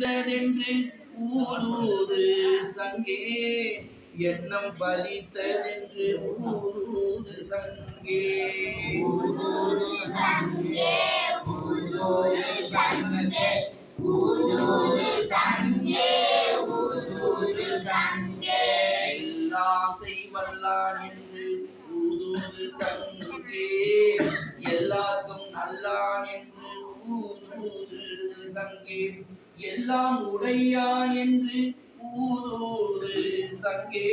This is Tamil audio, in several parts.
பலித்ததென்று ஊரூரு சங்கே எண்ணம் பலித்ததென்று ஊரூரு சங்கே ஊரூரு சங்கே ஊரூரு சங்கே ஊரூரு சங்கே ஊரூரு சங்கே எல்லாம் செய்வல்லான் என்று ஊரூரு சங்கே எல்லாருக்கும் நல்லான் என்று ஊரூரு சங்கே எல்லாம் உடையான் என்று ஊரூரு சங்கே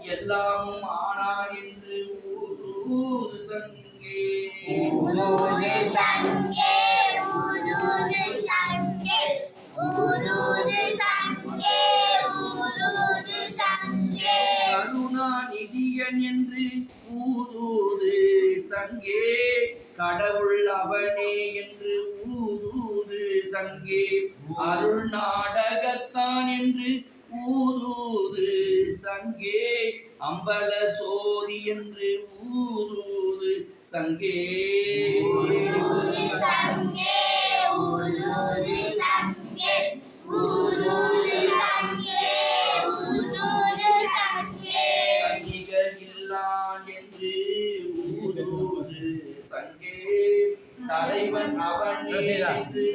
எல்லாம் ஆனான் என்று ஊரூரு சங்கே ஊரூரு சங்கே ஊரூரு சங்கே ஊரூரு சங்கே ஊரூரு சங்கே கருணாநிதியன் என்று ஊரூரு சங்கே கடவுள் அவனே என்று ஊரூரு சங்கே அருள் நாடகத்தான் என்று ஊரூரு சங்கே அம்பல சோதி என்று ஊரூரு சங்கே ஊரூரு சங்கே ஊரூரு சங்கே ஊரூரு சங்கே ஊரூரு சங்கே கன்னிகள் இல்லான் என்று ஊரூரு சங்கே தலைவன் அவனே என்று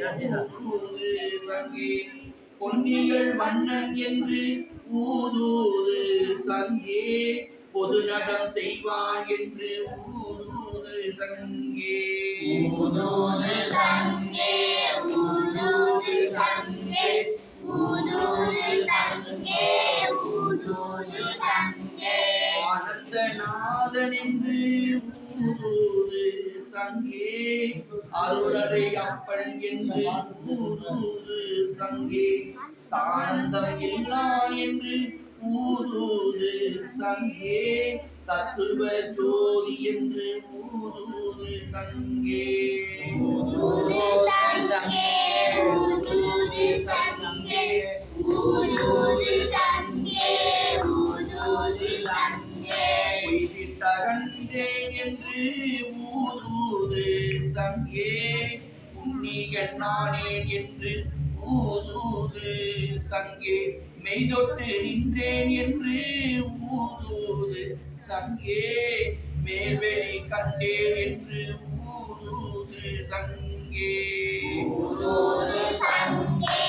ஊரூரு சங்கே பொன்னிகள் மன்னன் என்று ஊரூரு சங்கே பொது நடம் செய்வான் என்று ஊரூரு சங்கே ஊரூரு சங்கே ஊரூரு சங்கே ஊரூரு சங்கே ஊரூரு சங்கே ஆனந்தநாதன் என்று ஊரூரு சங்கே அருளரை அப்பன் என்று ஊரூரு சங்கே தானந்தம் இல்லான் என்று ஊரூரு சங்கே தத்துவ ஜோதி என்று ஊரூரு சங்கே ஊரூரு சங்கே ஊரூரு சங்கே ஊரூரு சங்கே ஊரூரு சங்கே உயிரிட்டகன்றேன் என்று ஊரூரு சங்கே புண்ணியன் நானேன் என்று ஊரூரு சங்கே மெய்தொட்டு நின்றேன் என்று ஊரூரு சங்கே மேல்வெளி கண்டேன் என்று ஊரூரு சங்கே ஊரூரு சங்கே